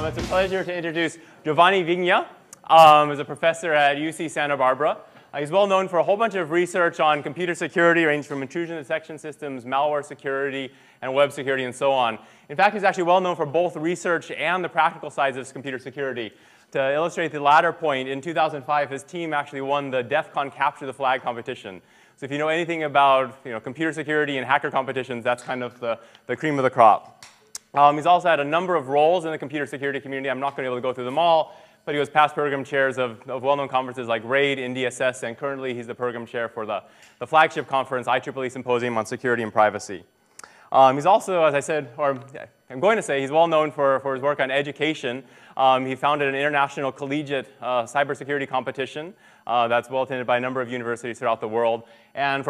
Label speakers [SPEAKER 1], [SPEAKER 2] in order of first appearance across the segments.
[SPEAKER 1] It's a pleasure to introduce Giovanni Vigna. He's a professor at UC Santa Barbara. He's well known for a whole bunch of research on computer security, ranging from intrusion detection systems, malware security, and web security, and so on. In fact, he's actually well known for both research and the practical sides of computer security. To illustrate the latter point, in 2005, his team actually won the DEF CON Capture the Flag competition. So if you know anything about computer security and hacker competitions, that's kind of the cream of the crop. He's also had a number of roles in the computer security community. I'm not going to be able to go through them all, but he was past program chairs of well-known conferences like RAID, NDSS, and currently he's the program chair for the flagship conference, IEEE Symposium on Security and Privacy. He's also, as I said, or I'm going to say, he's well known for his work on education. He founded an international collegiate cybersecurity competition that's well attended by a number of universities throughout the world. And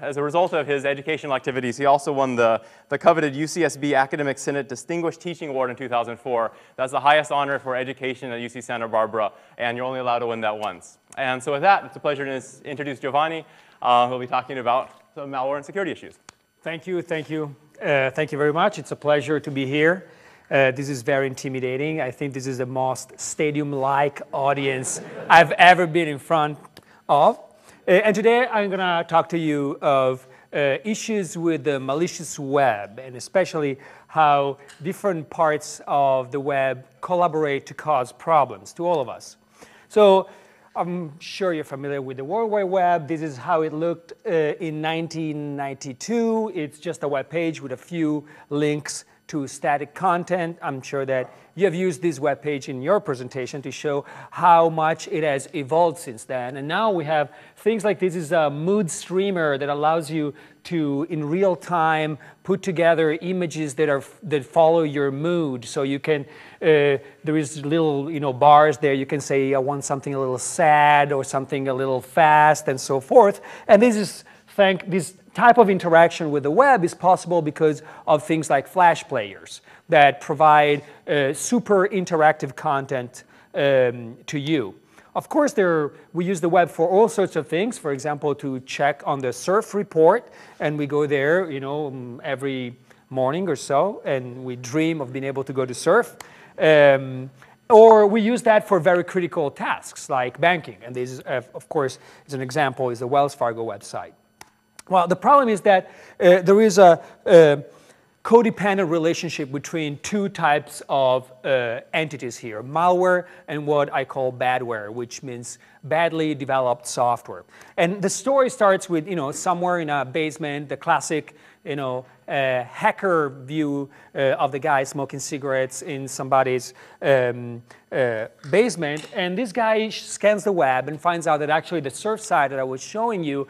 [SPEAKER 1] as a result of his educational activities, he also won the coveted UCSB Academic Senate Distinguished Teaching Award in 2004. That's the highest honor for education at UC Santa Barbara, and you're only allowed to win that once. And so with that, it's a pleasure to introduce Giovanni, who'll be talking about some malware and security issues.
[SPEAKER 2] Thank you, thank you. Thank you very much. It's a pleasure to be here. This is very intimidating. I think this is the most stadium-like audience I've ever been in front of. And today I'm going to talk to you of issues with the malicious web, and especially how different parts of the web collaborate to cause problems to all of us. So I'm sure you're familiar with the World Wide Web. This is how it looked in 1992. It's just a web page with a few links to static content. I'm sure that you have used this web page in your presentation to show how much it has evolved since then. And now we have things like this is a mood streamer that allows you to, in real time, put together images that follow your mood. So you can, there is little bars there. You can say, I want something a little sad or something a little fast and so forth. And this type of interaction with the web is possible because of things like Flash players that provide super interactive content to you. Of course, we use the web for all sorts of things. For example, to check on the surf report, and we go there, every morning or so, and we dream of being able to go to surf. Or we use that for very critical tasks like banking. And this, of course, is an example, is the Wells Fargo website. Well, the problem is that there is a codependent relationship between two types of entities here, malware and what I call badware, which means badly developed software. And the story starts with, somewhere in a basement, the classic, hacker view of the guy smoking cigarettes in somebody's basement. And this guy scans the web and finds out that actually the surf site that I was showing you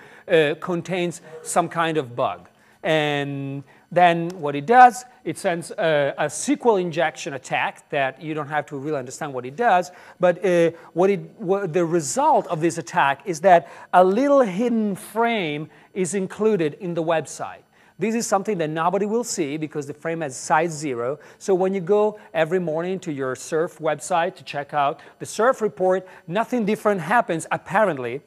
[SPEAKER 2] contains some kind of bug. And then what it does, it sends a SQL injection attack that you don't have to really understand what it does. But the result of this attack is that a little hidden frame is included in the website. This is something that nobody will see because the frame has size 0. So when you go every morning to your surf website to check out the surf report, nothing different happens apparently.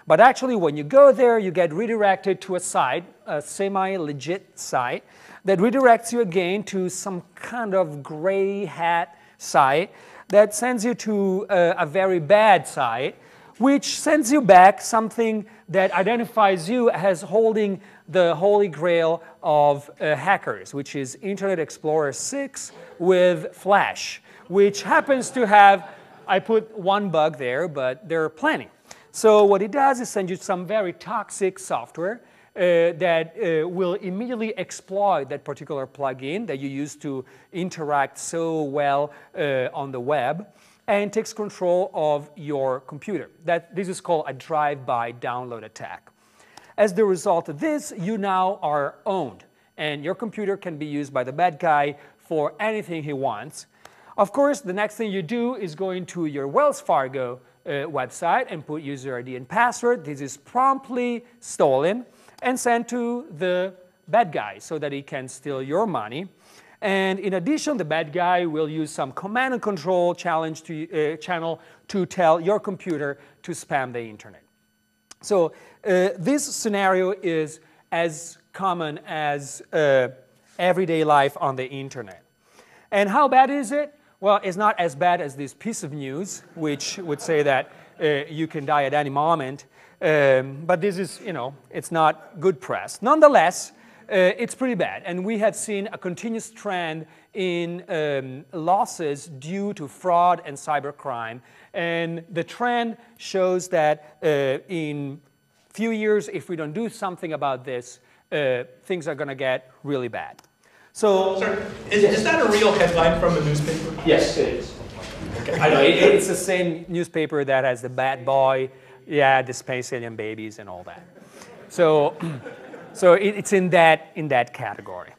[SPEAKER 2] But actually, when you go there, you get redirected to a site, a semi-legit site, that redirects you again to some kind of gray hat site that sends you to a very bad site, which sends you back something that identifies you as holding the holy grail of hackers, which is Internet Explorer 6 with Flash, which happens to have, I put one bug there, but there are plenty. So what it does is send you some very toxic software that will immediately exploit that particular plugin that you use to interact so well on the web, and takes control of your computer. This is called a drive-by download attack. As the result of this, you now are owned, and your computer can be used by the bad guy for anything he wants. Of course, the next thing you do is go into your Wells Fargo website and put user ID and password. This is promptly stolen and sent to the bad guy so that he can steal your money. And in addition, the bad guy will use some command and control channel to tell your computer to spam the internet. So this scenario is as common as everyday life on the internet. And how bad is it? Well, it's not as bad as this piece of news, which would say that you can die at any moment. But this is, it's not good press. Nonetheless, it's pretty bad. And we have seen a continuous trend in losses due to fraud and cybercrime. And the trend shows that in a few years, if we don't do something about this, things are going to get really bad. So,
[SPEAKER 3] sorry, is that a real headline from a newspaper?
[SPEAKER 2] Yes, it is. Okay. I know, it's the same newspaper that has the bad boy, yeah, the space alien babies and all that. So it's in that category.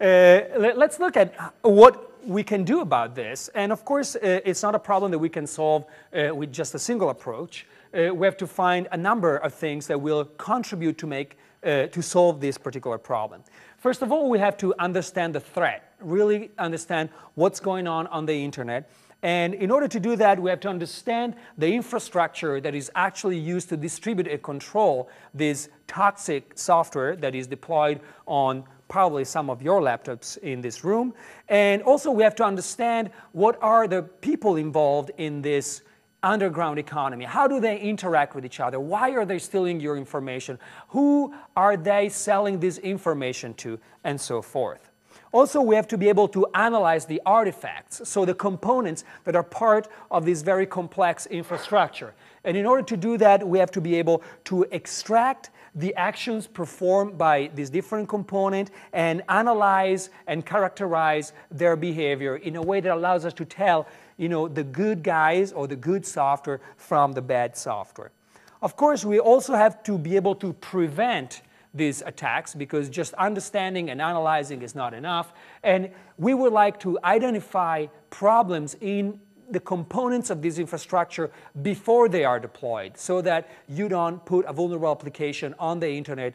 [SPEAKER 2] Let's look at what we can do about this. And of course, it's not a problem that we can solve with just a single approach. We have to find a number of things that will contribute to solve this particular problem. First of all, we have to understand the threat, really understand what's going on the internet. And in order to do that, we have to understand the infrastructure that is actually used to distribute and control this toxic software that is deployed on probably some of your laptops in this room. And also we have to understand what are the people involved in this underground economy. How do they interact with each other? Why are they stealing your information? Who are they selling this information to? And so forth. Also, we have to be able to analyze the artifacts, so the components that are part of this very complex infrastructure. And in order to do that, we have to be able to extract the actions performed by this different component and analyze and characterize their behavior in a way that allows us to tell the good guys or the good software from the bad software. Of course, we also have to be able to prevent these attacks, because just understanding and analyzing is not enough. And we would like to identify problems in the components of this infrastructure before they are deployed, so that you don't put a vulnerable application on the internet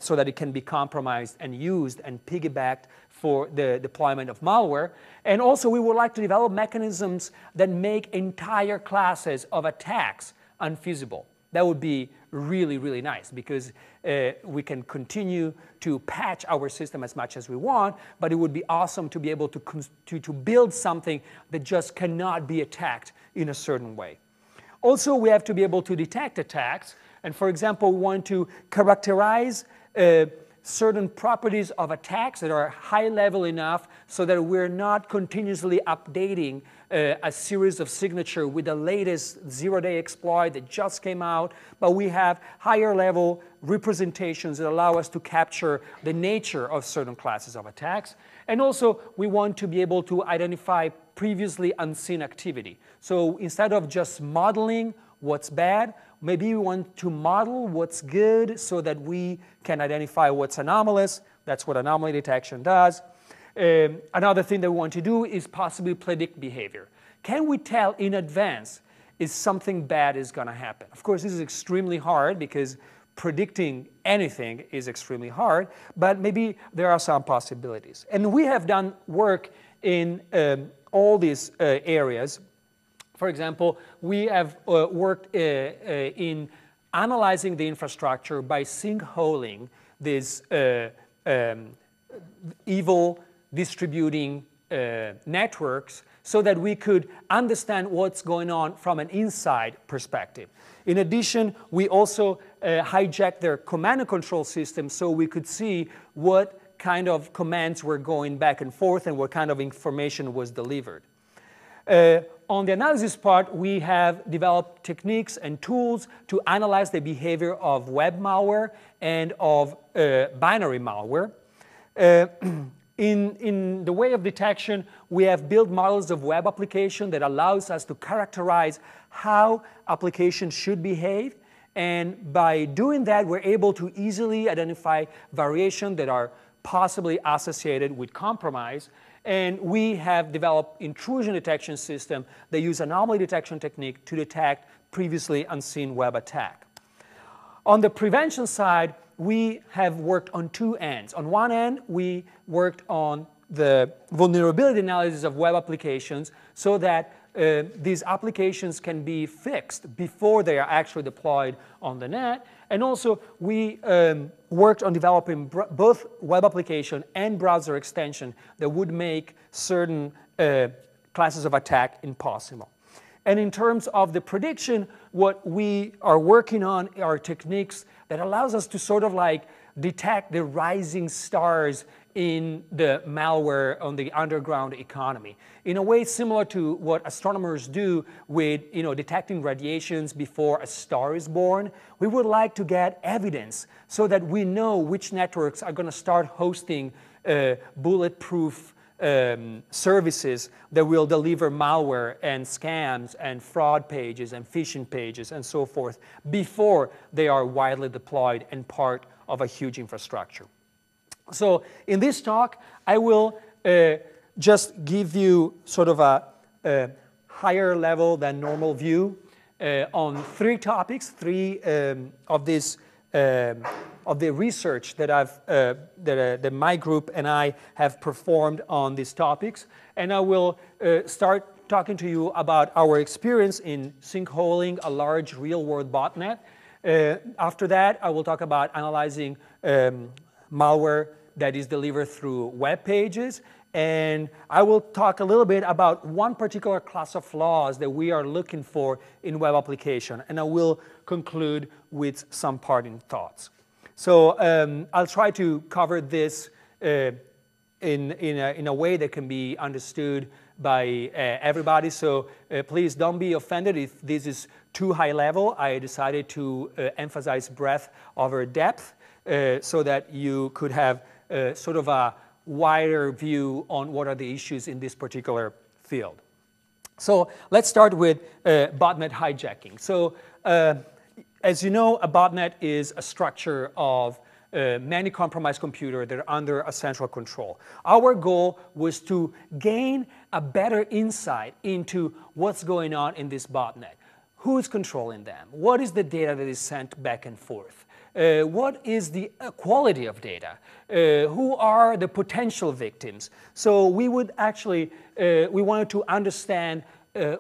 [SPEAKER 2] so that it can be compromised and used and piggybacked for the deployment of malware. And also, we would like to develop mechanisms that make entire classes of attacks unfeasible. That would be really, really nice, because we can continue to patch our system as much as we want, but it would be awesome to be able to build something that just cannot be attacked in a certain way. Also, we have to be able to detect attacks. And for example, we want to characterize certain properties of attacks that are high level enough so that we're not continuously updating a series of signature with the latest ZeroDay exploit that just came out, but we have higher level representations that allow us to capture the nature of certain classes of attacks. And also, we want to be able to identify previously unseen activity. So instead of just modeling what's bad, maybe we want to model what's good so that we can identify what's anomalous. That's what anomaly detection does. Another thing that we want to do is possibly predict behavior. Can we tell in advance if something bad is going to happen? Of course, this is extremely hard, because predicting anything is extremely hard, but maybe there are some possibilities. And we have done work in all these areas. For example, we have worked in analyzing the infrastructure by sinkholing these evil distributing networks, so that we could understand what's going on from an inside perspective. In addition, we also hijacked their command and control system, so we could see what kind of commands were going back and forth and what kind of information was delivered. On the analysis part, we have developed techniques and tools to analyze the behavior of web malware and of binary malware. In the way of detection, we have built models of web application that allows us to characterize how applications should behave. And by doing that, we're able to easily identify variations that are possibly associated with compromise. And we have developed intrusion detection system that use anomaly detection technique to detect previously unseen web attack. On the prevention side, we have worked on two ends. On one end, we worked on the vulnerability analysis of web applications so that these applications can be fixed before they are actually deployed on the net. And also, we worked on developing both web application and browser extension that would make certain classes of attack impossible. And in terms of the prediction, what we are working on are techniques that allows us to sort of like detect the rising stars in the malware on the underground economy. In a way similar to what astronomers do with detecting radiations before a star is born, we would like to get evidence so that we know which networks are going to start hosting bulletproof services that will deliver malware and scams and fraud pages and phishing pages and so forth before they are widely deployed and part of a huge infrastructure. So in this talk, I will just give you sort of a higher level than normal view on three topics, three of this of the research that that my group and I have performed on these topics. And I will start talking to you about our experience in sinkholing a large real-world botnet. After that, I will talk about analyzing malware that is delivered through web pages. And I will talk a little bit about one particular class of flaws that we are looking for in web application. And I will conclude with some parting thoughts. So I'll try to cover this in a way that can be understood by everybody. So please don't be offended if this is too high level. I decided to emphasize breadth over depth so that you could have sort of a wider view on what are the issues in this particular field. So let's start with botnet hijacking. So as you know, a botnet is a structure of many compromised computers that are under a central control. Our goal was to gain a better insight into what's going on in this botnet. Who's controlling them? What is the data that is sent back and forth? What is the quality of data? Who are the potential victims? So we would actually, we wanted to understand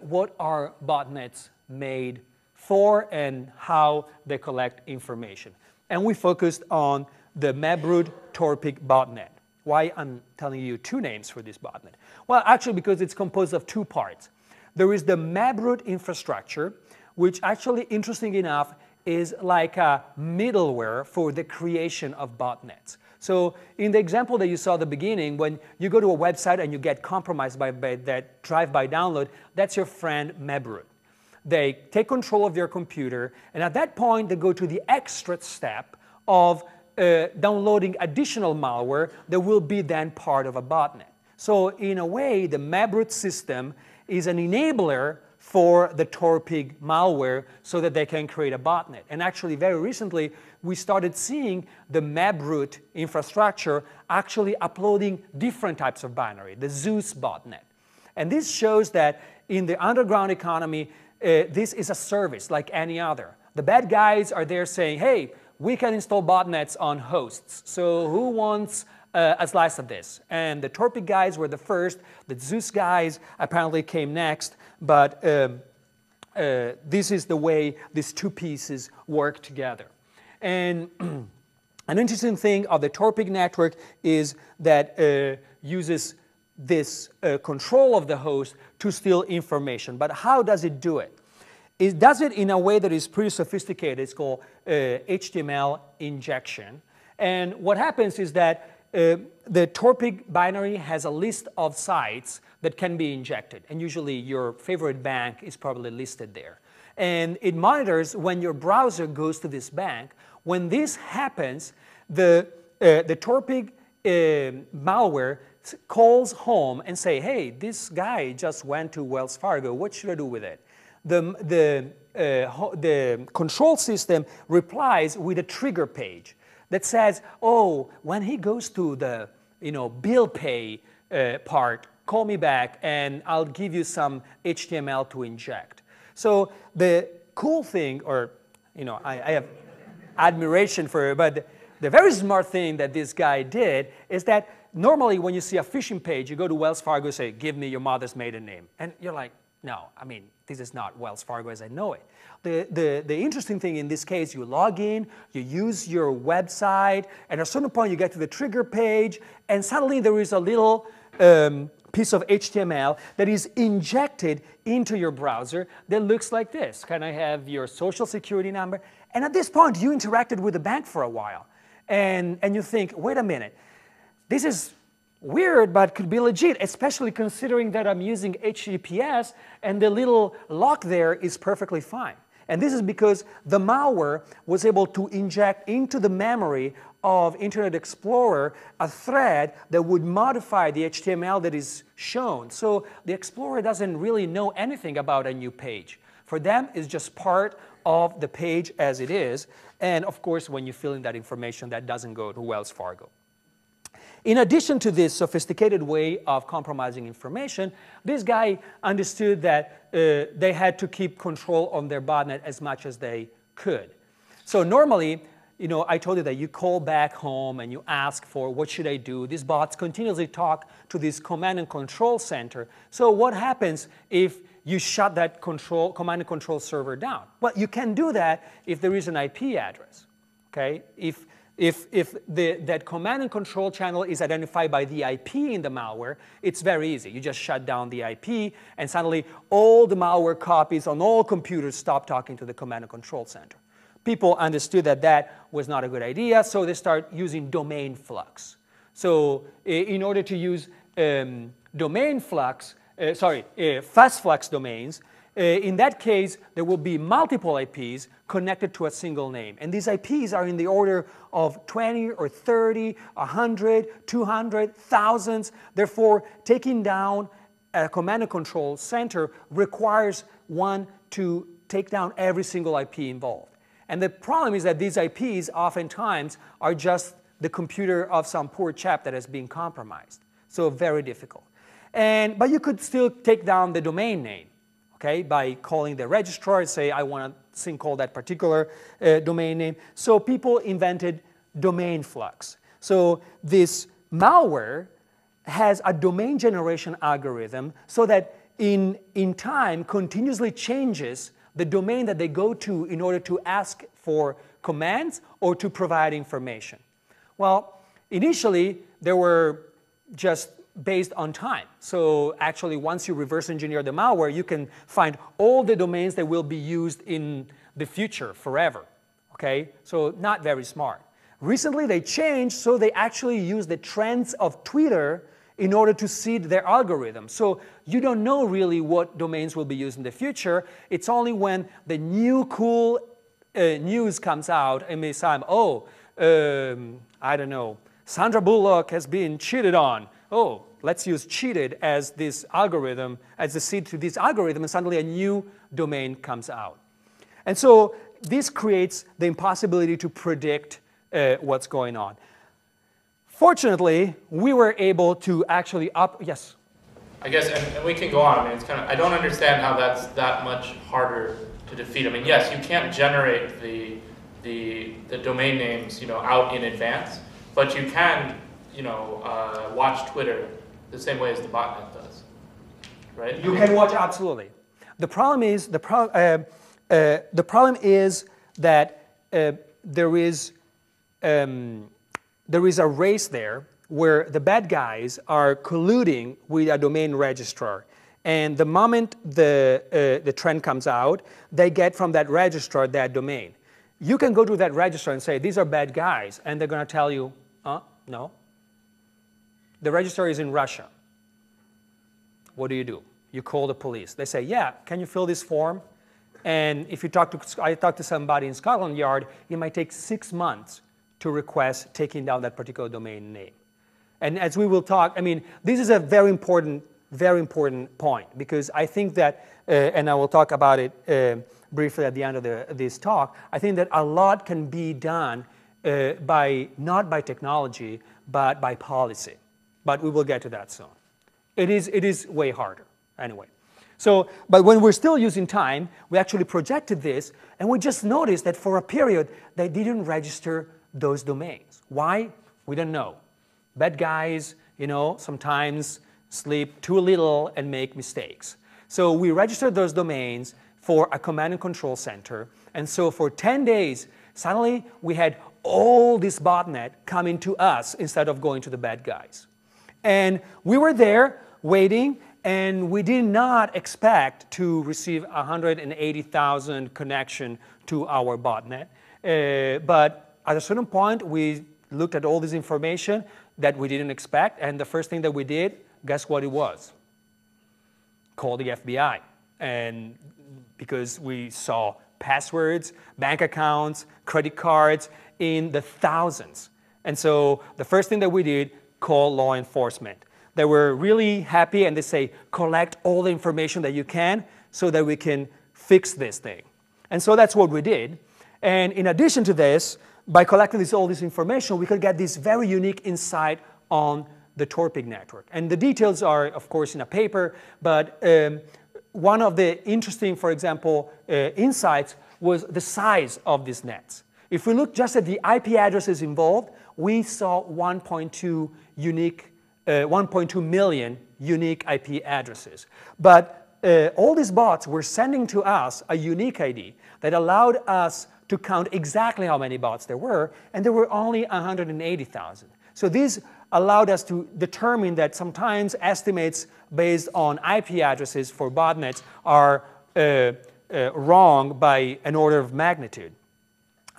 [SPEAKER 2] what are botnets made for and how they collect information. And we focused on the Mebroot Torpig botnet. Why I'm telling you two names for this botnet? Well, actually because it's composed of two parts. There is the Mebroot infrastructure, which actually, interesting enough, is like a middleware for the creation of botnets. So in the example that you saw at the beginning, when you go to a website and you get compromised by that drive-by download, that's your friend Mebroot. They take control of your computer, and at that point, they go to the extra step of downloading additional malware that will be then part of a botnet. So in a way, the Mebroot system is an enabler for the Torpig malware so that they can create a botnet. And actually, very recently, we started seeing the Mebroot infrastructure actually uploading different types of binary, the Zeus botnet. And this shows that in the underground economy, this is a service like any other. The bad guys are there saying, hey, we can install botnets on hosts. So who wants a slice of this? And the Torpig guys were the first. The Zeus guys apparently came next. But this is the way these two pieces work together. And an interesting thing of the Torpig network is that uses this control of the host to steal information. But how does it do it? It does it in a way that is pretty sophisticated. It's called HTML injection. And what happens is that the Torpig binary has a list of sites that can be injected. And usually your favorite bank is probably listed there. And it monitors when your browser goes to this bank. When this happens, the Torpig malware calls home and say, hey, this guy just went to Wells Fargo. What should I do with it? The control system replies with a trigger page that says, oh, when he goes to the bill pay part, call me back and I'll give you some HTML to inject. So the cool thing, or I have admiration for it, but the very smart thing that this guy did is that normally when you see a phishing page, you go to Wells Fargo and say, give me your mother's maiden name. And you're like, No, I mean, this is not Wells Fargo as I know it. The interesting thing in this case, you log in, you use your website, and at a certain point you get to the trigger page, and suddenly there is a little piece of HTML that is injected into your browser that looks like this. Can I have your social security number? And at this point, you interacted with the bank for a while. And you think, wait a minute, this is weird, but could be legit, especially considering that I'm using HTTPS and the little lock there is perfectly fine. And this is because the malware was able to inject into the memory of Internet Explorer a thread that would modify the HTML that is shown. So the Explorer doesn't really know anything about a new page. For them, it's just part of the page as it is. And of course, when you fill in that information, that doesn't go to Wells Fargo. In addition to this sophisticated way of compromising information, this guy understood that they had to keep control on their botnet as much as they could. So normally, I told you that you call back home and you ask for what should I do. These bots continuously talk to this command and control center. So what happens if you shut that command and control server down? Well, you can do that if there is an IP address. Okay? If that command and control channel is identified by the IP in the malware, it's very easy. You just shut down the IP, and suddenly all the malware copies on all computers stop talking to the command and control center. People understood that that was not a good idea, so they start using domain flux. So in order to use fast flux domains, in that case, there will be multiple IPs connected to a single name. And these IPs are in the order of 20 or 30, 100, 200, thousands. Therefore, taking down a command and control center requires one to take down every single IP involved. And the problem is that these IPs oftentimes are just the computer of some poor chap that has been compromised. So very difficult. But you could still take down the domain name. Okay, by calling the registrar and say, I want to syncall that particular domain name. So people invented domain flux. So this malware has a domain generation algorithm so that in time continuously changes the domain that they go to in order to ask for commands or to provide information. Well, initially, there were just based on time. So actually, once you reverse engineer the malware, you can find all the domains that will be used in the future forever. Okay? So not very smart. Recently, they changed, so they actually use the trends of Twitter in order to seed their algorithm. So you don't know really what domains will be used in the future. It's only when the new cool news comes out and may say, I don't know, Sandra Bullock has been cheated on. Oh, let's use cheated as this algorithm, as the seed to this algorithm, and suddenly a new domain comes out. And so this creates the impossibility to predict what's going on. Fortunately, we were able to actually yes?
[SPEAKER 4] I guess, and we can go on. I mean, it's kind of, I don't understand how that's that much harder to defeat. I mean, yes, you can't generate the domain names, out in advance, but you can, watch Twitter the same way as the botnet does, right?
[SPEAKER 2] You can watch, absolutely. The problem is that there is a race there where the bad guys are colluding with a domain registrar. And the moment the trend comes out, they get from that registrar that domain. You can go to that registrar and say, these are bad guys, and they're going to tell you, no. The registrar is in Russia. What do? You call the police. They say, yeah, can you fill this form? And if I talk to somebody in Scotland Yard, it might take 6 months to request taking down that particular domain name. And as we will talk, I mean, this is a very important point, because I think that, and I will talk about it briefly at the end of this talk, I think that a lot can be done not by technology, but by policy. But we will get to that soon. It is way harder, anyway. So, but when we're still using time, we actually projected this, and we just noticed that for a period, they didn't register those domains. Why? We don't know. Bad guys, sometimes sleep too little and make mistakes. So we registered those domains for a command and control center. And so for 10 days, suddenly we had all this botnet coming to us instead of going to the bad guys. And we were there waiting, and we did not expect to receive 180,000 connection to our botnet. But at a certain point, we looked at all this information that we didn't expect, and the first thing that we did, guess what it was? Call the FBI. And because we saw passwords, bank accounts, credit cards in the thousands. And so the first thing that we did, call law enforcement. They were really happy, and they say, collect all the information that you can so that we can fix this thing. And so that's what we did. And in addition to this, by collecting all this information, we could get this very unique insight on the Torpig network. And the details are, of course, in a paper, but one of the interesting, for example, insights was the size of these nets. If we look just at the IP addresses involved, we saw 1.2 million unique IP addresses. But all these bots were sending to us a unique ID that allowed us to count exactly how many bots there were, and there were only 180,000. So these allowed us to determine that sometimes estimates based on IP addresses for botnets are wrong by an order of magnitude.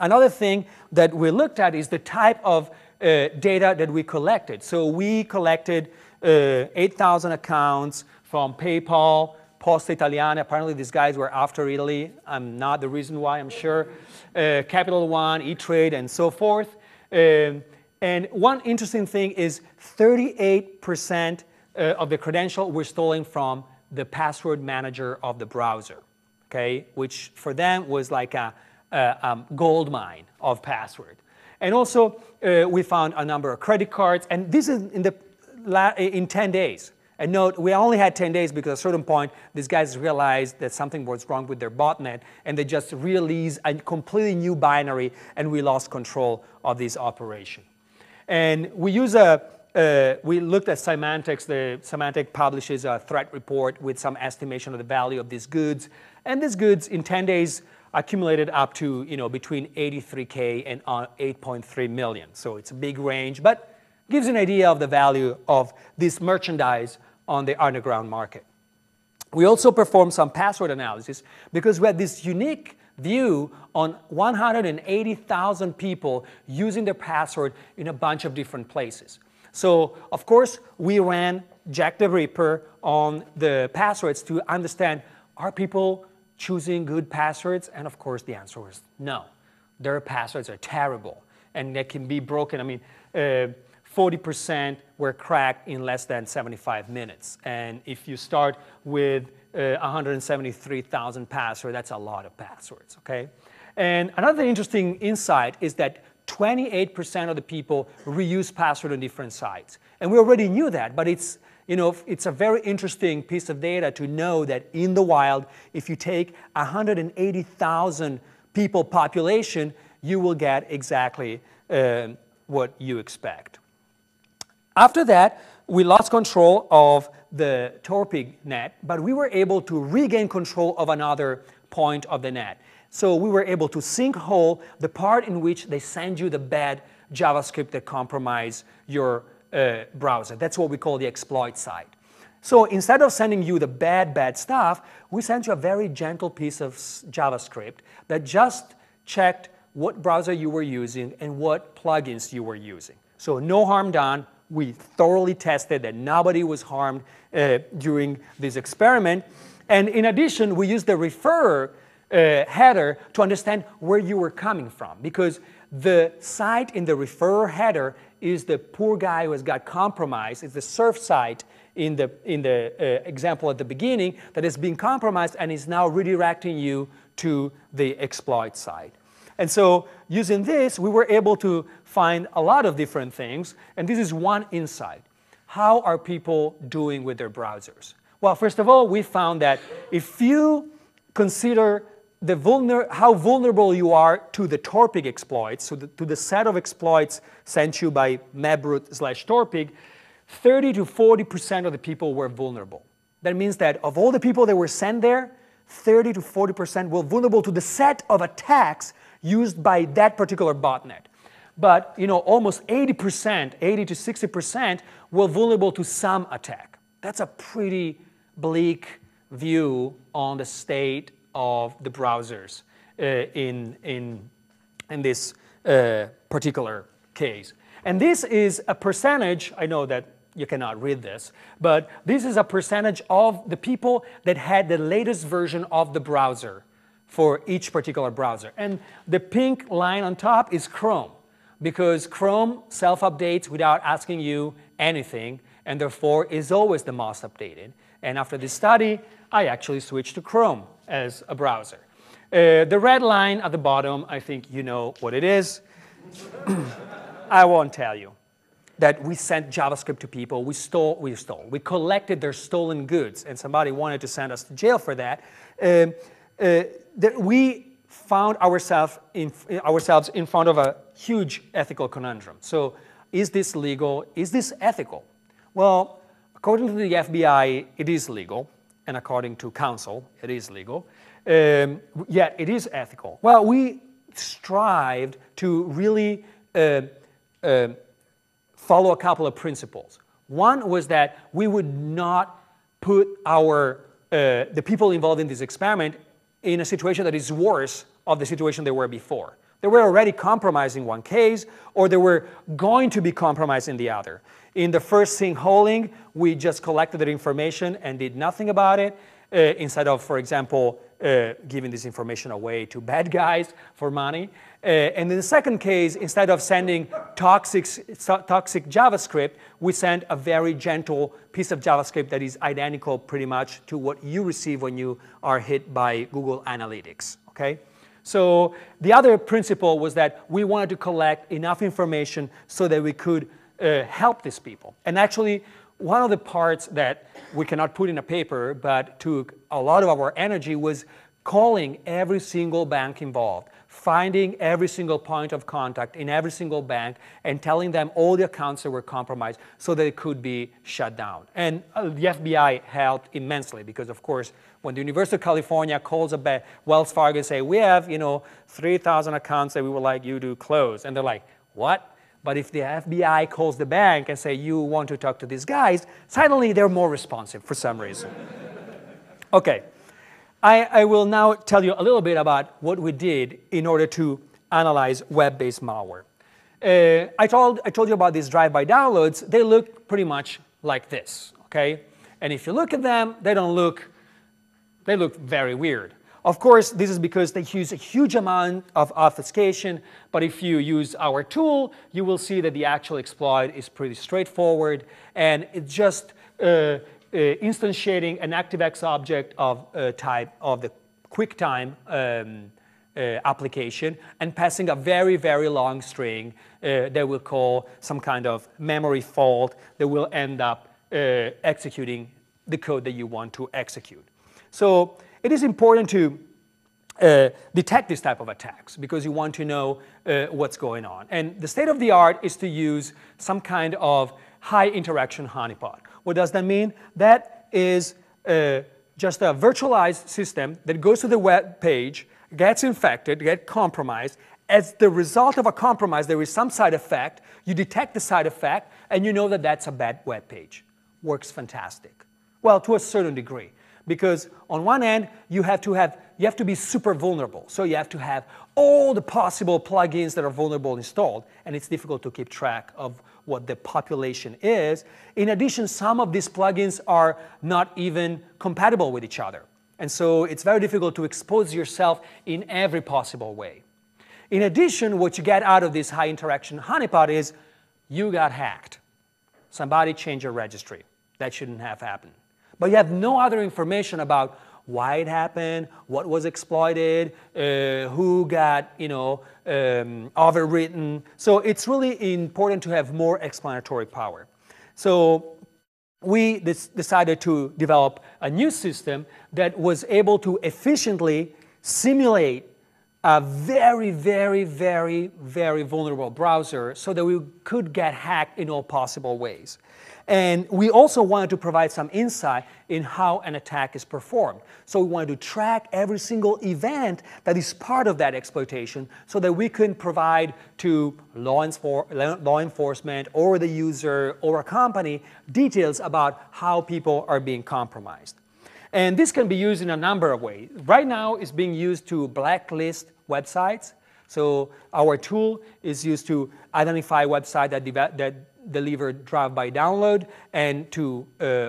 [SPEAKER 2] Another thing that we looked at is the type of data that we collected. So we collected 8,000 accounts from PayPal, Poste Italiane. Apparently these guys were after Italy. I'm not the reason why, I'm sure. Capital One, E-Trade, and so forth. And one interesting thing is 38% of the credentials were stolen from the password manager of the browser, okay? Which for them was like a gold mine of password. And also, we found a number of credit cards, and this is in 10 days. And note, we only had 10 days because at a certain point, these guys realized that something was wrong with their botnet, and they just released a completely new binary, and we lost control of this operation. And we use we looked at Symantec. The Symantec publishes a threat report with some estimation of the value of these goods. And these goods, in 10 days, accumulated up to between 83K and 8.3 million. So it's a big range, but gives an idea of the value of this merchandise on the underground market. We also performed some password analysis because we had this unique view on 180,000 people using their password in a bunch of different places. So, of course, we ran Jack the Ripper on the passwords to understand, are people choosing good passwords? And of course, the answer was no. Their passwords are terrible, and they can be broken. I mean, 40% were cracked in less than 75 minutes. And if you start with 173,000 passwords, that's a lot of passwords, okay? And another interesting insight is that 28% of the people reuse password on different sites. And we already knew that, but it's a very interesting piece of data to know that in the wild, if you take 180,000 people population, you will get exactly what you expect. After that, we lost control of the Torpig net, but we were able to regain control of another point of the net. So we were able to sinkhole the part in which they send you the bad JavaScript that compromise your browser. That's what we call the exploit side. So instead of sending you the bad stuff, we sent you a very gentle piece of JavaScript that just checked what browser you were using and what plugins you were using. So no harm done. We thoroughly tested that nobody was harmed during this experiment. And in addition, we used the referrer header to understand where you were coming from, because the site in the referrer header is the poor guy who has got compromised. It's the surf site in the example at the beginning that has been compromised and is now redirecting you to the exploit site. And so using this, we were able to find a lot of different things, and this is one insight. How are people doing with their browsers? Well, first of all, we found that if you consider how vulnerable you are to the Torpig exploits, so to the set of exploits sent you by mebroot/Torpig, 30 to 40% of the people were vulnerable. That means that of all the people that were sent there, 30 to 40% were vulnerable to the set of attacks used by that particular botnet. But almost 80%, 80 to 60% were vulnerable to some attack. That's a pretty bleak view on the state of the browsers in this particular case. And this is a percentage, I know that you cannot read this, but this is a percentage of the people that had the latest version of the browser for each particular browser. And the pink line on top is Chrome, because Chrome self-updates without asking you anything, and therefore is always the most updated. And after this study, I actually switched to Chrome as a browser. The red line at the bottom, I think you know what it is. I won't tell you that we sent JavaScript to people. We collected their stolen goods, and somebody wanted to send us to jail for that. We found ourselves in front of a huge ethical conundrum. So is this legal? Is this ethical? Well, according to the FBI, it is legal. And according to counsel, it is legal. Yet it is ethical. Well, we strived to really follow a couple of principles. One was that we would not put the people involved in this experiment in a situation that is worse of the situation they were before. They were already compromised in one case, or they were going to be compromised in the other. In the first sinkholing, we just collected that information and did nothing about it, instead of, for example, giving this information away to bad guys for money. And in the second case, instead of sending toxic JavaScript, we sent a very gentle piece of JavaScript that is identical pretty much to what you receive when you are hit by Google Analytics. Okay? So the other principle was that we wanted to collect enough information so that we could help these people. And actually, one of the parts that we cannot put in a paper but took a lot of our energy was calling every single bank involved, finding every single point of contact in every single bank, and telling them all the accounts that were compromised so that it could be shut down. And the FBI helped immensely because, of course, when the University of California calls a Wells Fargo and say, we have 3,000 accounts that we would like you to close. And they're like, what? But if the FBI calls the bank and say, you want to talk to these guys, suddenly they're more responsive for some reason. OK. I will now tell you a little bit about what we did in order to analyze web-based malware. I told you about these drive-by downloads. They look pretty much like this. Okay? And if you look at them, they look very weird. Of course, this is because they use a huge amount of obfuscation, but if you use our tool, you will see that the actual exploit is pretty straightforward, and it's just instantiating an ActiveX object of type of the QuickTime application and passing a very, very long string that will call some kind of memory fault that will end up executing the code that you want to execute. So it is important to detect this type of attacks because you want to know what's going on. And the state of the art is to use some kind of high interaction honeypot. What does that mean? That is just a virtualized system that goes to the web page, gets infected, gets compromised. As the result of a compromise, there is some side effect. You detect the side effect, and you know that that's a bad web page. Works fantastic. Well, to a certain degree. Because on one end, you have to be super vulnerable. So you have to have all the possible plugins that are vulnerable installed. And it's difficult to keep track of what the population is. In addition, some of these plugins are not even compatible with each other. And so it's very difficult to expose yourself in every possible way. In addition, what you get out of this high interaction honeypot is you got hacked. Somebody changed your registry. That shouldn't have happened. But you have no other information about why it happened, what was exploited, who got overwritten. So it's really important to have more explanatory power. So we decided to develop a new system that was able to efficiently simulate a very, very, very, very vulnerable browser so that we could get hacked in all possible ways. And we also wanted to provide some insight in how an attack is performed. So we wanted to track every single event that is part of that exploitation so that we can provide to law enforcement or the user or a company details about how people are being compromised. And this can be used in a number of ways. Right now, it's being used to blacklist websites. So our tool is used to identify websites that deliver drive-by download and to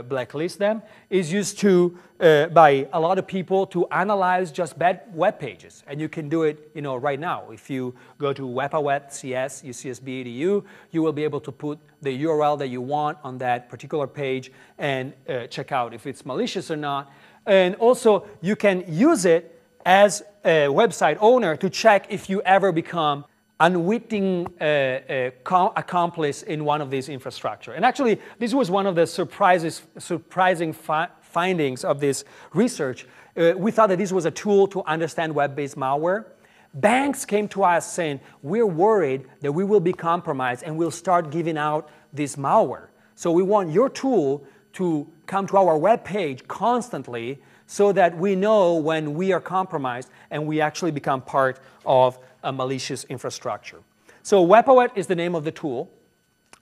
[SPEAKER 2] blacklist them. Is used to by a lot of people to analyze just bad web pages, and you can do it, right now. If you go to webawet.cs, UCSB.edu, you will be able to put the URL that you want on that particular page and check out if it's malicious or not. And also, you can use it as a website owner to check if you ever become unwitting accomplice in one of these infrastructure. And actually, this was one of the surprising findings of this research. We thought that this was a tool to understand web-based malware. Banks came to us saying, we're worried that we will be compromised and we'll start giving out this malware. So we want your tool to come to our web page constantly so that we know when we are compromised and we actually become part of a malicious infrastructure. So Webawet is the name of the tool.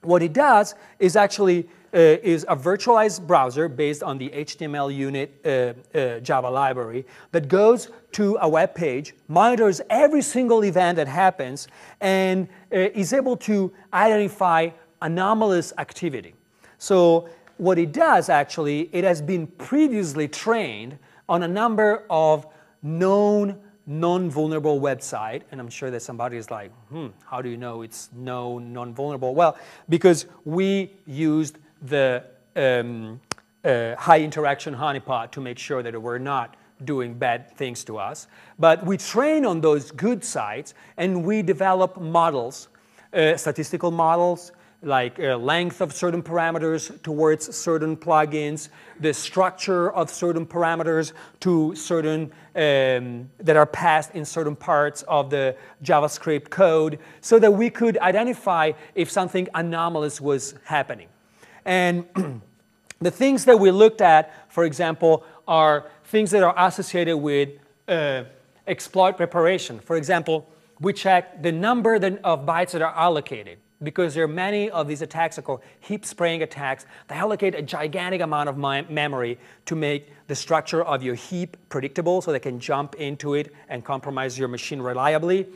[SPEAKER 2] What it does is actually is a virtualized browser based on the HTML unit Java library that goes to a web page, monitors every single event that happens, and is able to identify anomalous activity. So what it does actually, it has been previously trained on a number of known non-vulnerable website, and I'm sure that somebody is like, how do you know it's known non-vulnerable? Well, because we used the high interaction honeypot to make sure that we're not doing bad things to us. But we train on those good sites, and we develop models, statistical models, like length of certain parameters towards certain plugins, the structure of certain parameters to certain that are passed in certain parts of the JavaScript code, so that we could identify if something anomalous was happening. And the things that we looked at, for example, are things that are associated with exploit preparation. For example, we check the number of bytes that are allocated, because there are many of these attacks called heap spraying attacks that allocate a gigantic amount of memory to make the structure of your heap predictable so they can jump into it and compromise your machine reliably.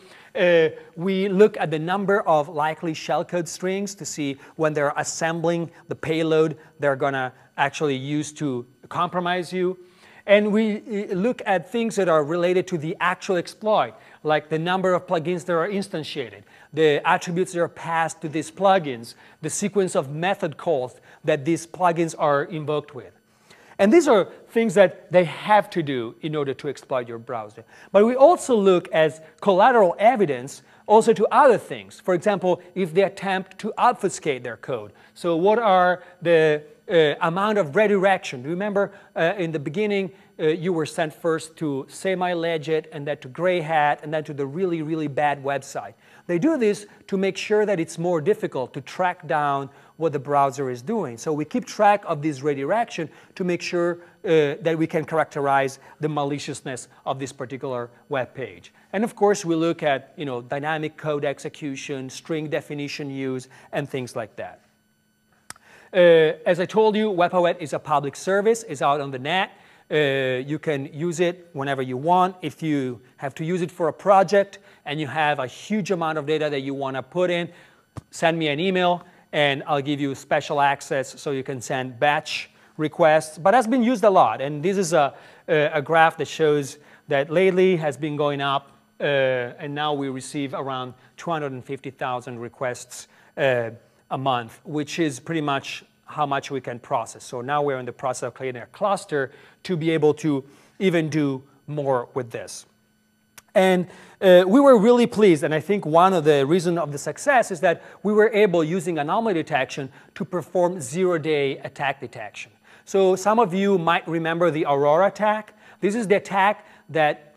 [SPEAKER 2] We look at the number of likely shellcode strings to see when they're assembling the payload they're going to actually use to compromise you. And we look at things that are related to the actual exploit, like the number of plugins that are instantiated, the attributes that are passed to these plugins, the sequence of method calls that these plugins are invoked with. And these are things that they have to do in order to exploit your browser. But we also look as collateral evidence also to other things. For example, if they attempt to obfuscate their code. So what are the amount of redirection? Do you remember in the beginning, you were sent first to semi-legit, and then to gray hat, and then to the really, really bad website. They do this to make sure that it's more difficult to track down what the browser is doing. So we keep track of this redirection to make sure that we can characterize the maliciousness of this particular web page. And of course, we look at dynamic code execution, string definition use, and things like that. As I told you, Webawet is a public service. It's out on the net. You can use it whenever you want. If you have to use it for a project and you have a huge amount of data that you want to put in, send me an email and I'll give you special access so you can send batch requests. But that's been used a lot. And this is a graph that shows that lately has been going up, and now we receive around 250,000 requests a month, which is pretty much how much we can process. So now we're in the process of creating a cluster to be able to even do more with this. And we were really pleased, and I think one of the reasons of the success is that we were able, using anomaly detection, to perform zero-day attack detection. So some of you might remember the Aurora attack. This is the attack that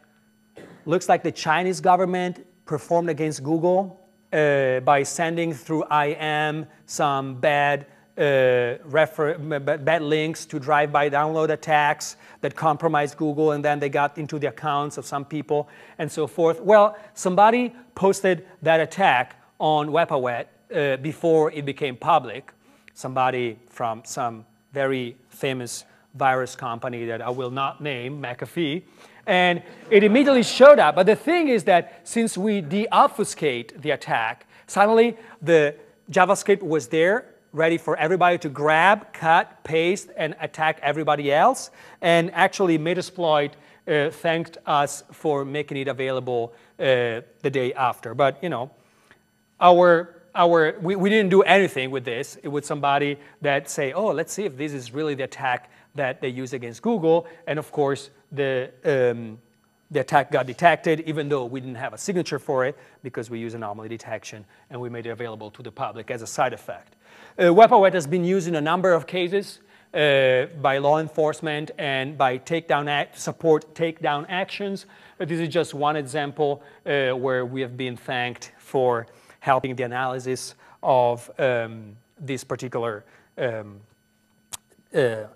[SPEAKER 2] looks like the Chinese government performed against Google by sending through IM some bad links to drive-by download attacks that compromised Google, and then they got into the accounts of some people and so forth. Well, somebody posted that attack on Webawet before it became public. Somebody from some very famous virus company that I will not name, McAfee, and it immediately showed up. But the thing is that since we de-obfuscate the attack, suddenly the JavaScript was there, ready for everybody to grab, cut, paste, and attack everybody else. And actually, Metasploit thanked us for making it available the day after. But you know, we didn't do anything with this. It was somebody that say, oh, let's see if this is really the attack that they use against Google. And of course, the attack got detected, even though we didn't have a signature for it, because we use anomaly detection, and we made it available to the public as a side effect. Webawet has been used in a number of cases by law enforcement and by support takedown actions. This is just one example where we have been thanked for helping the analysis of this particular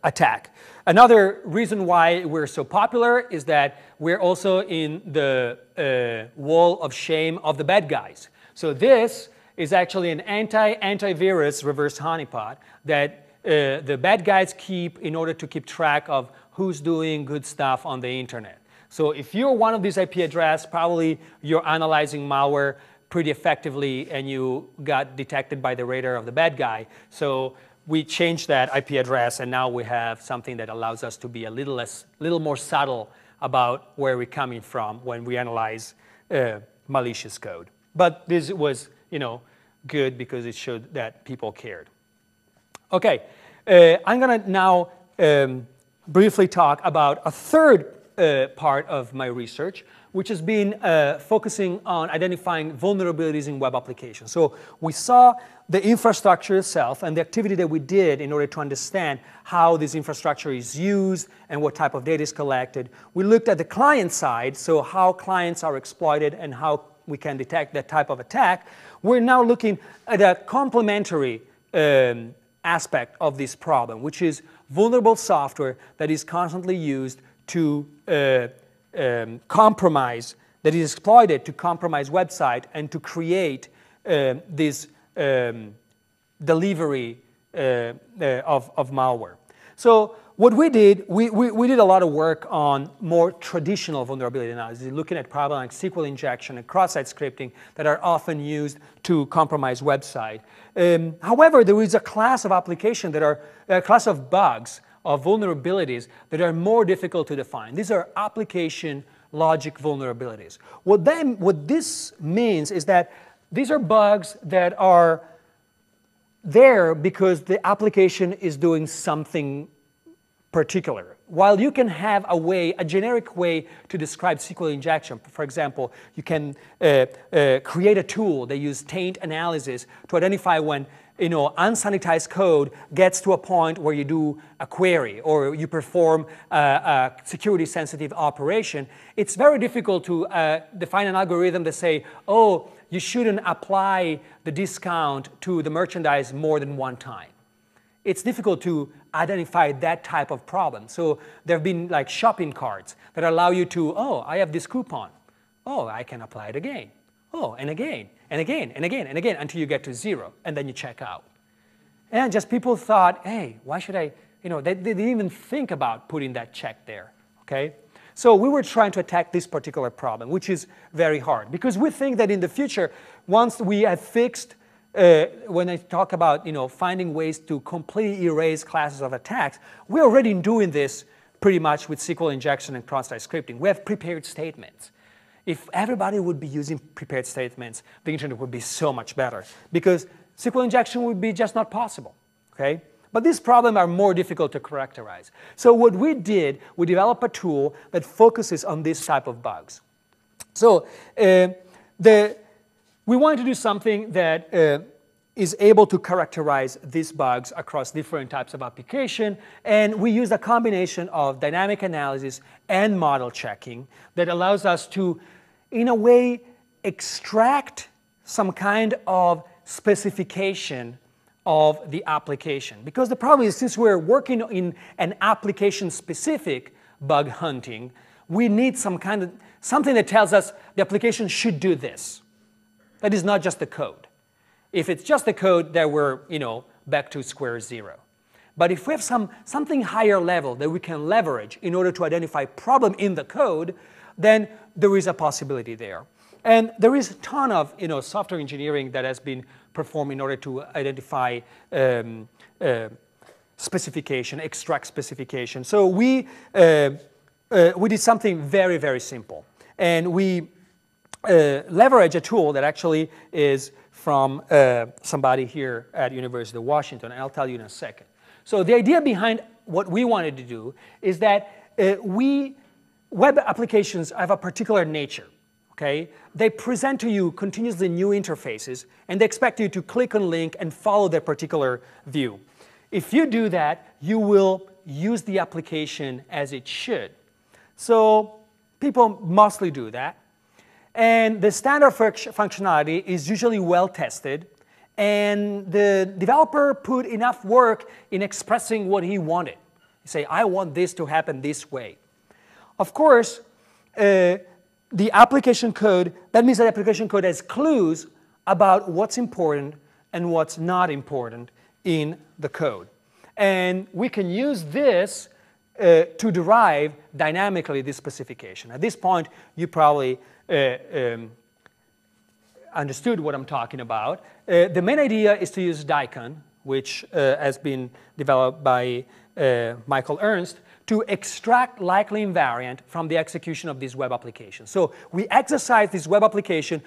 [SPEAKER 2] attack. Another reason why we're so popular is that we're also in the wall of shame of the bad guys. So this is actually an antivirus reverse honeypot that the bad guys keep in order to keep track of who's doing good stuff on the internet. So if you're one of these IP addresses, probably you're analyzing malware pretty effectively and you got detected by the radar of the bad guy. So we changed that IP address, and now we have something that allows us to be a little more subtle about where we're coming from when we analyze malicious code. But this was, you know, good because it showed that people cared. Okay, I'm going to now briefly talk about a third part of my research, which has been focusing on identifying vulnerabilities in web applications. So we saw the infrastructure itself and the activity that we did in order to understand how this infrastructure is used and what type of data is collected. We looked at the client side, so how clients are exploited and how we can detect that type of attack. We're now looking at a complementary aspect of this problem, which is vulnerable software that is constantly used to compromise, that is exploited to compromise website and to create this delivery of malware. So what we did, we did a lot of work on more traditional vulnerability analysis, looking at problems like SQL injection and cross-site scripting that are often used to compromise website. However, there is a class of applications that are a class of bugs, of vulnerabilities that are more difficult to define. These are application logic vulnerabilities. What this means is that these are bugs that are there because the application is doing something particular. While you can have a generic way to describe SQL injection, for example, you can create a tool that uses taint analysis to identify when unsanitized code gets to a point where you do a query or you perform a security-sensitive operation. It's very difficult to define an algorithm that say, oh, you shouldn't apply the discount to the merchandise more than one time. It's difficult to identify that type of problem. So there have been like shopping carts that allow you to, oh, I have this coupon. Oh, I can apply it again. Oh, and again, and again, and again, and again, until you get to 0, and then you check out. And just people thought, hey, why should I, they didn't even think about putting that check there, okay? So we were trying to attack this particular problem, which is very hard, because we think that in the future, once we have fixed, when I talk about, finding ways to completely erase classes of attacks, we're already doing this pretty much with SQL injection and cross-site scripting. We have prepared statements. If everybody would be using prepared statements, the internet would be so much better, because SQL injection would be just not possible, okay? But these problems are more difficult to characterize. So what we did, we developed a tool that focuses on this type of bugs. So we wanted to do something that is able to characterize these bugs across different types of application. And we use a combination of dynamic analysis and model checking that allows us to, in a way, extract some kind of specification of the application. Because the problem is, since we're working in an application-specific bug hunting, we need something that tells us the application should do this. That is not just the code. If it's just the code, then we're back to square zero. But if we have something higher level that we can leverage in order to identify problem in the code, then there is a possibility there. And there is a ton of software engineering that has been performed in order to identify specification, extract specification. So we did something very, very simple. And we leverage a tool that actually is from somebody here at University of Washington, and I'll tell you in a second. So the idea behind what we wanted to do is that web applications have a particular nature. Okay? They present to you continuously new interfaces, and they expect you to click on a link and follow their particular view. If you do that, you will use the application as it should. So people mostly do that. And the standard functionality is usually well tested, and the developer put enough work in expressing what he wanted. You say, I want this to happen this way. Of course, the application code, that means that application code has clues about what's important and what's not important in the code. And we can use this to derive dynamically this specification. At this point, you probably understood what I'm talking about. The main idea is to use Daikon, which has been developed by Michael Ernst, to extract likely invariant from the execution of this web application. So we exercise this web application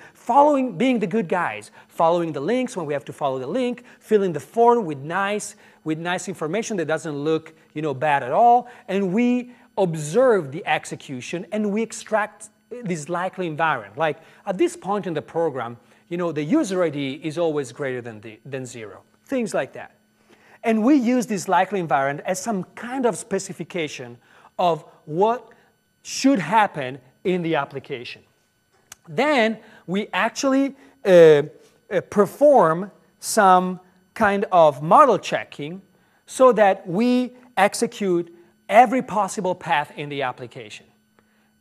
[SPEAKER 2] being the good guys, following the links when we have to follow the link, filling the form with nice information that doesn't look bad at all, and we observe the execution and we extract this likely invariant. Like at this point in the program, the user ID is always greater than 0, things like that. And we use this likely invariant as some kind of specification of what should happen in the application. Then we actually perform some kind of model checking so that we execute every possible path in the application.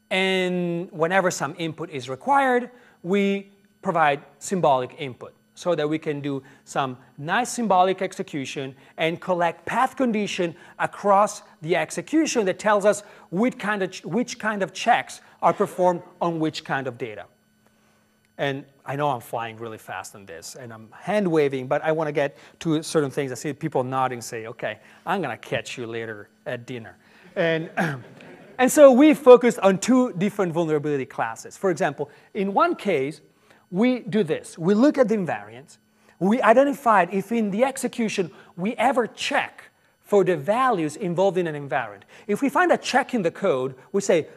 [SPEAKER 2] And whenever some input is required, we provide symbolic input, so that we can do some nice symbolic execution and collect path condition across the execution that tells us which kind of checks are performed on which kind of data. And I know I'm flying really fast on this, and I'm hand waving, but I want to get to certain things. I see people nodding, say, okay, I'm going to catch you later at dinner. And, and so we focused on 2 different vulnerability classes. For example, in one case, we do this. We look at the invariants. We identified if in the execution we ever check for the values involved in an invariant. If we find a check in the code, we say,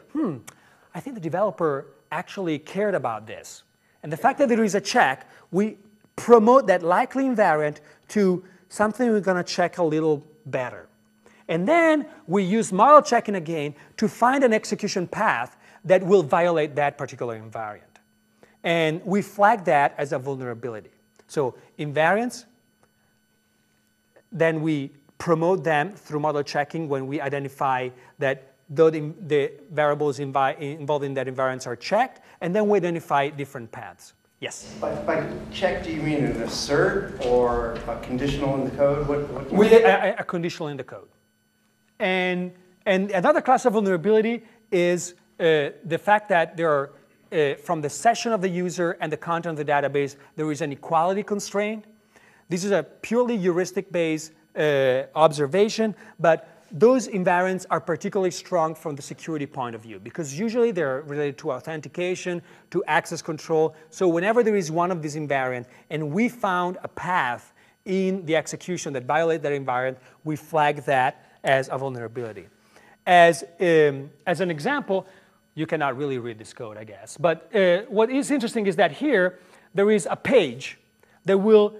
[SPEAKER 2] I think the developer actually cared about this. And the fact that there is a check, we promote that likely invariant to something we're going to check a little better. And then we use model checking again to find an execution path that will violate that particular invariant. And we flag that as a vulnerability. So invariants, then we promote them through model checking when we identify that the variables involved in that invariants are checked, and then we identify different paths. Yes?
[SPEAKER 5] By check, do you mean an assert or a conditional in the code?
[SPEAKER 2] With a conditional in the code. And another class of vulnerability is the fact that there are from the session of the user and the content of the database, there is an equality constraint. This is a purely heuristic-based observation, but those invariants are particularly strong from the security point of view, because usually they're related to authentication, to access control. So whenever there is one of these invariants, and we found a path in the execution that violates that invariant, we flag that as a vulnerability. As an example, you cannot really read this code, I guess. But what is interesting is that here, there is a page that will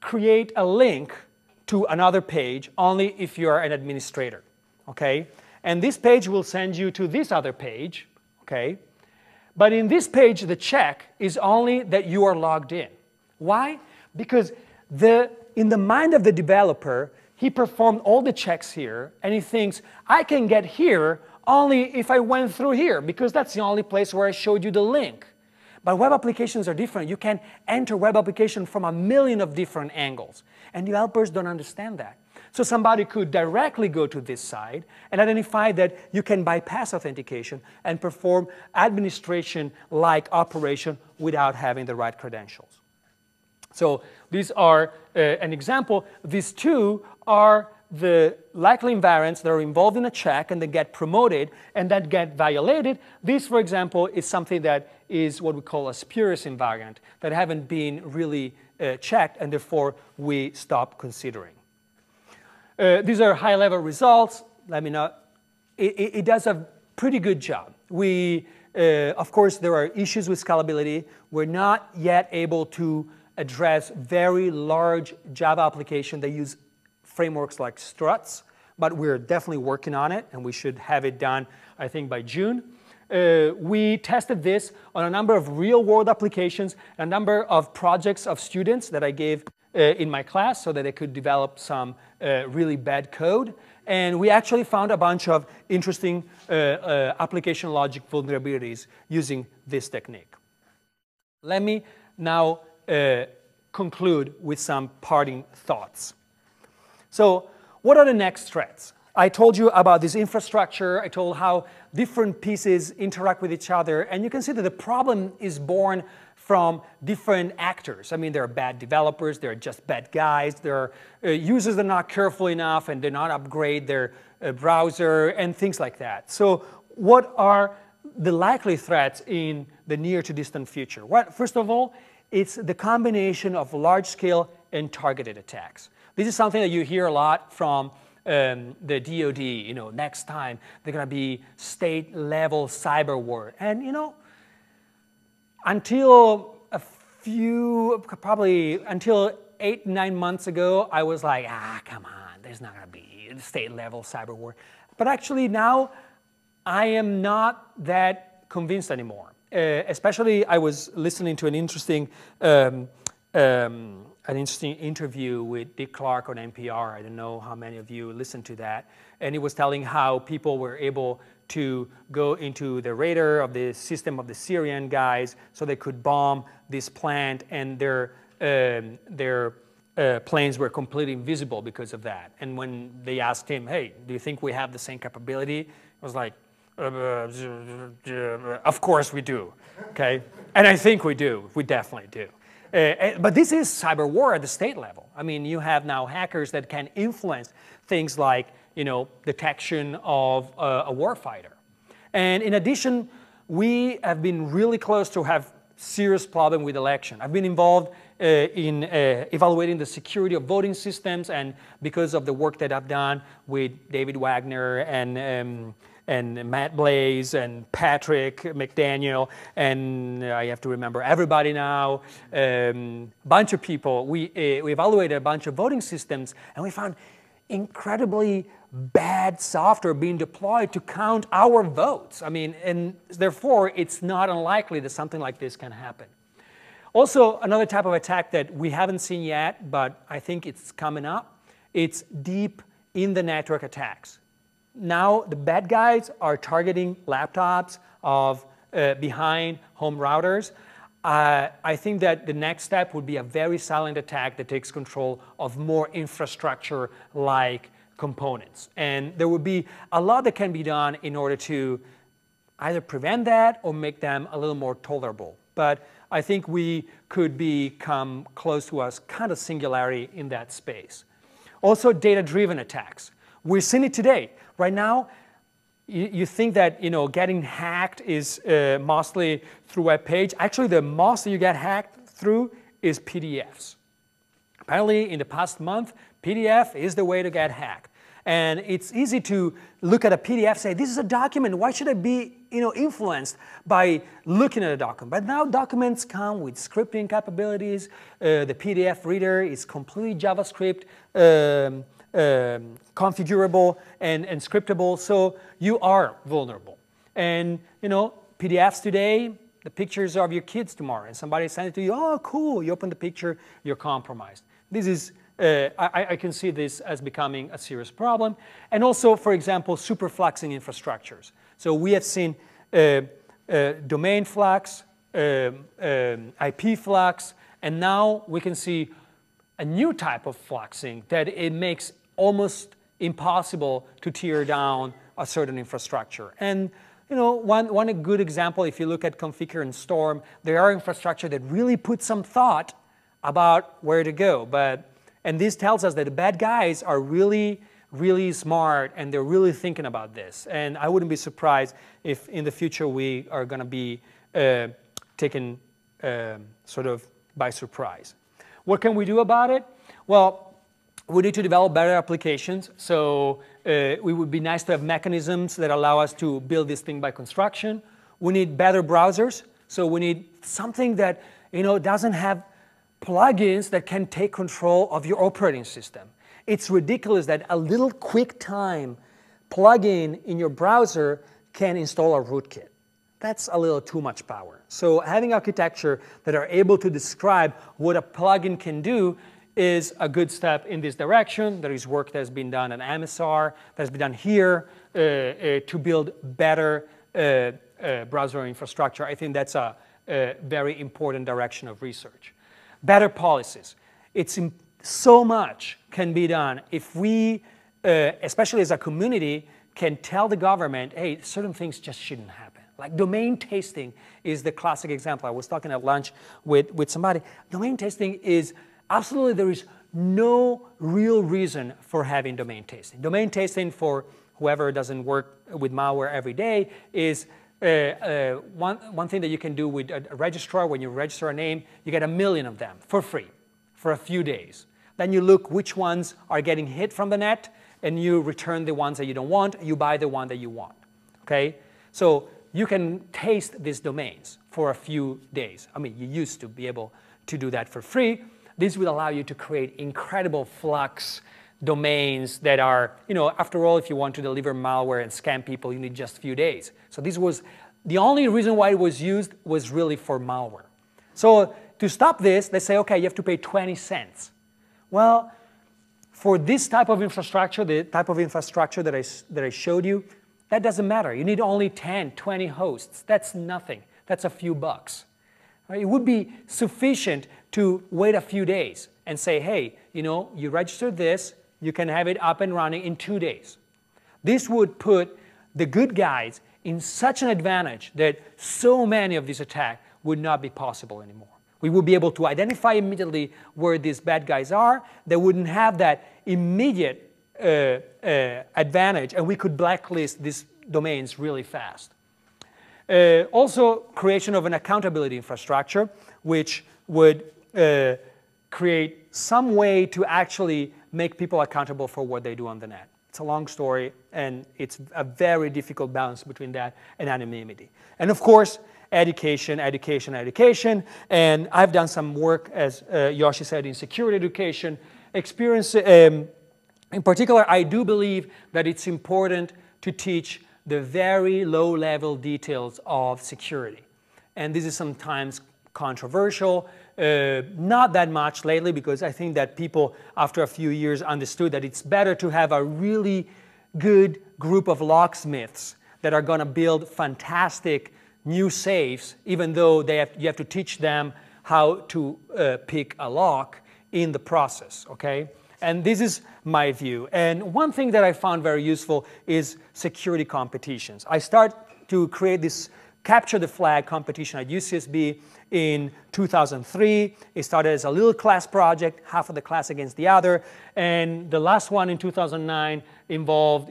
[SPEAKER 2] create a link to another page only if you're an administrator, okay? And this page will send you to this other page, okay? But in this page, the check is only that you are logged in. Why? Because in the mind of the developer, he performed all the checks here, and he thinks, I can get here only if I went through here, because that's the only place where I showed you the link. But web applications are different. You can enter web application from a million of different angles, and developers don't understand that. So somebody could directly go to this site and identify that you can bypass authentication and perform administration-like operation without having the right credentials. So these are an example. These two are the likely invariants that are involved in a check and that get promoted and that get violated. This, for example, is something that is what we call a spurious invariant that haven't been really checked, and therefore we stop considering. These are high-level results. Let me know. It does a pretty good job. Of course, there are issues with scalability. We're not yet able to address very large Java applications that use frameworks like struts, but we're definitely working on it, and we should have it done, I think, by June. We tested this on a number of real-world applications, a number of projects of students that I gave in my class so that they could develop some really bad code. And we actually found a bunch of interesting application logic vulnerabilities using this technique. Let me now conclude with some parting thoughts. So what are the next threats? I told you about this infrastructure. I told how different pieces interact with each other. And you can see that the problem is born from different actors. I mean, there are bad developers. There are just bad guys. There are users that are not careful enough and did not upgrade their browser and things like that. So what are the likely threats in the near to distant future? Well, first of all, it's the combination of large-scale and targeted attacks. This is something that you hear a lot from the DoD. You know, next time they're going to be state-level cyberwar. And you know, until until 8-9 months ago, I was like, come on, there's not going to be state-level cyberwar. But actually now, I am not that convinced anymore. Especially, I was listening to an interesting interview with Dick Clark on NPR. I don't know how many of you listened to that. And he was telling how people were able to go into the radar of the system of the Syrian guys so they could bomb this plant, and their planes were completely invisible because of that. And when they asked him, hey, do you think we have the same capability? He was like, of course we do, okay? And I think we do. We definitely do. But this is cyber war at the state level. I mean, you have now hackers that can influence things like, you know, detection of a warfighter. And in addition, we have been really close to have serious problem with election. I've been involved in evaluating the security of voting systems, and because of the work that I've done with David Wagner and Matt Blaze and Patrick McDaniel, and I have to remember everybody now, bunch of people. We evaluated a bunch of voting systems, and we found incredibly bad software being deployed to count our votes. I mean, and therefore, it's not unlikely that something like this can happen. Also, another type of attack that we haven't seen yet, but I think it's coming up, it's deep in the network attacks. Now, the bad guys are targeting laptops of behind home routers. I think that the next step would be a very silent attack that takes control of more infrastructure-like components. And there would be a lot that can be done in order to either prevent that or make them a little more tolerable. But I think we could become close to a kind of singularity in that space. Also, data-driven attacks. We're seeing it today. Right now, you think that, you know, getting hacked is mostly through web page. Actually, the most you get hacked through is PDFs. Apparently, in the past month, PDF is the way to get hacked. And it's easy to look at a PDF, say, this is a document, why should I be influenced by looking at a document? But now documents come with scripting capabilities. The PDF reader is completely JavaScript configurable and scriptable, so you are vulnerable. And PDFs today, the pictures of your kids tomorrow, and somebody sends it to you, oh, cool, you open the picture, you're compromised. This is I can see this as becoming a serious problem. And also, for example, superfluxing infrastructures. So we have seen domain flux, IP flux, and now we can see a new type of fluxing that it makes almost impossible to tear down a certain infrastructure. And one good example, if you look at Configure and Storm, there are infrastructure that really put some thought about where to go. And this tells us that the bad guys are really, really smart, and they're really thinking about this. And I wouldn't be surprised if in the future we are going to be taken sort of by surprise. What can we do about it? Well, we need to develop better applications. So it would be nice to have mechanisms that allow us to build this thing by construction. We need better browsers. So we need something that doesn't have plugins that can take control of your operating system. It's ridiculous that a little QuickTime plugin in your browser can install a rootkit. That's a little too much power. So having architecture that are able to describe what a plugin can do is a good step in this direction. There is work that has been done at MSR, that has been done here to build better browser infrastructure. I think that's a very important direction of research. Better policies. So much can be done if we, especially as a community, can tell the government, hey, certain things just shouldn't happen. Like domain tasting is the classic example. I was talking at lunch with somebody. Domain tasting is absolutely, there is no real reason for having domain tasting. Domain tasting, for whoever doesn't work with malware every day, is one thing that you can do with a registrar. When you register a name, you get 1 million of them for free for a few days. Then you look which ones are getting hit from the net, and you return the ones that you don't want. You buy the one that you want. Okay? So you can taste these domains for a few days. I mean, you used to be able to do that for free. This will allow you to create incredible Flux domains that are, after all, if you want to deliver malware and scam people, you need just a few days. So this was the only reason why it was used was really for malware. So to stop this, they say, okay, you have to pay 20 cents. Well, for this type of infrastructure, the type of infrastructure that I showed you, that doesn't matter. You need only 10, 20 hosts. That's nothing. That's a few bucks. It would be sufficient to wait a few days and say, hey, you registered this, you can have it up and running in 2 days. This would put the good guys in such an advantage that so many of these attacks would not be possible anymore. We would be able to identify immediately where these bad guys are. They wouldn't have that immediate advantage, and we could blacklist these domains really fast. Also, creation of an accountability infrastructure, which would create some way to actually make people accountable for what they do on the net. It's a long story, and it's a very difficult balance between that and anonymity. And of course, education, education, education. And I've done some work, as Yoshi said, in security education. Experience, in particular, I do believe that it's important to teach the very low-level details of security. And this is sometimes controversial. Not that much lately, because I think that people, after a few years, understood that it's better to have a really good group of locksmiths that are going to build fantastic new safes, even though you have to teach them how to pick a lock in the process, okay? And this is my view. And one thing that I found very useful is security competitions. I start to create this capture the flag competition at UCSB in 2003. It started as a little class project, half of the class against the other. And the last one in 2009 involved,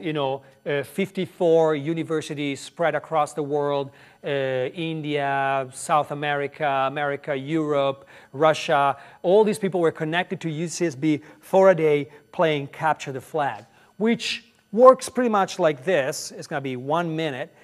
[SPEAKER 2] 54 universities spread across the world, India, South America, Europe, Russia. All these people were connected to UCSB for a day playing capture the flag. which works pretty much like this. It's going to be 1 minute.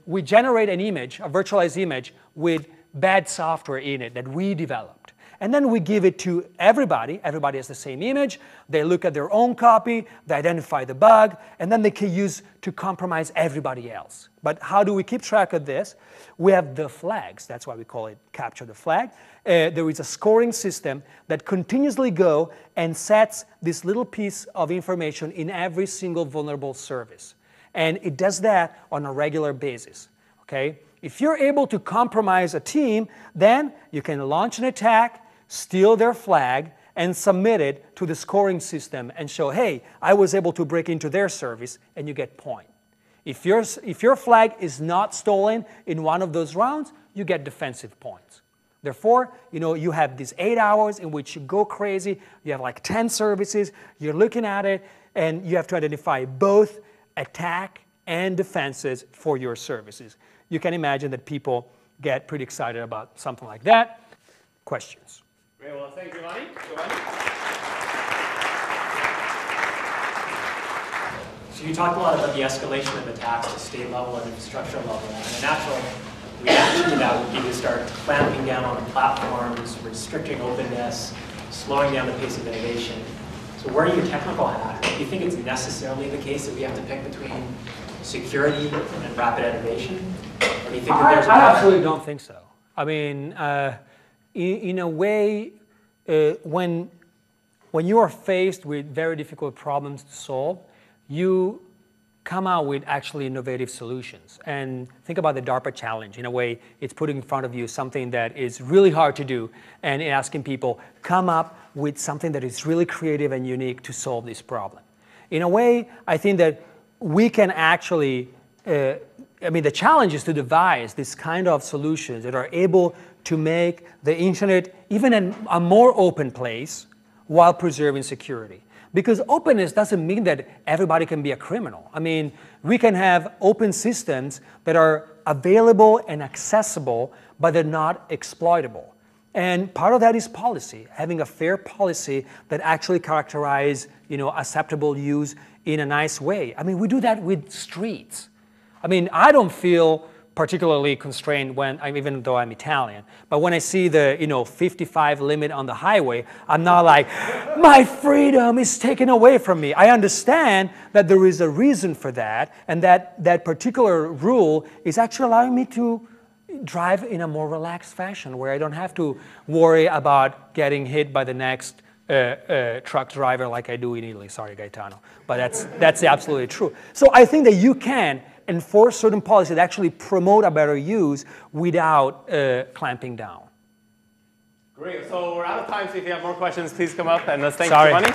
[SPEAKER 2] We generate an image, a virtualized image, with bad software in it that we developed. And then we give it to everybody. Everybody has the same image. They look at their own copy. They identify the bug. And then they can use to compromise everybody else. But how do we keep track of this? We have the flags. That's why we call it capture the flag. There is a scoring system that continuously goes and sets this little piece of information in every single vulnerable service. And it does that on a regular basis. Okay? If you're able to compromise a team, then you can launch an attack, steal their flag, and submit it to the scoring system and show, hey, I was able to break into their service, and you get point. If your flag is not stolen in one of those rounds, you get defensive points. Therefore, you have these 8 hours in which you go crazy. You have like 10 services. You're looking at it, and you have to identify both attack and defenses for your services. You can imagine that people get pretty excited about something like that. Questions?
[SPEAKER 1] Great. Well, thank you, Giovanni.
[SPEAKER 3] So you talked a lot about the escalation of attacks to state level and infrastructure level. And a natural reaction to that would be to start clamping down on platforms, restricting openness, slowing down the pace of innovation. So wearing your technical hat, do you think it's necessarily the case that we have to pick between security and rapid innovation? Or do you think that there's
[SPEAKER 2] I absolutely don't think so. I mean, in a way, when you are faced with very difficult problems to solve, you come out with actually innovative solutions. And think about the DARPA challenge. In a way, it's putting in front of you something that is really hard to do and asking people, come up with something that is really creative and unique to solve this problem. In a way, I think that we can actually, the challenge is to devise this kind of solutions that are able to make the internet even a more open place while preserving security. Because openness doesn't mean that everybody can be a criminal. I mean, we can have open systems that are available and accessible, but they're not exploitable. And part of that is policy, having a fair policy that actually characterizes, acceptable use in a nice way. I mean, we do that with streets. I mean, I don't feel particularly constrained even though I'm Italian. But when I see the 55 limit on the highway, I'm not like, my freedom is taken away from me. I understand that there is a reason for that, and that particular rule is actually allowing me to drive in a more relaxed fashion where I don't have to worry about getting hit by the next truck driver like I do in Italy. Sorry, Gaetano. But that's absolutely true. So I think that you can enforce certain policies that actually promote a better use without clamping down.
[SPEAKER 1] Great. So we're out of time, so if you have more questions, please come up and let's thank Giovanni.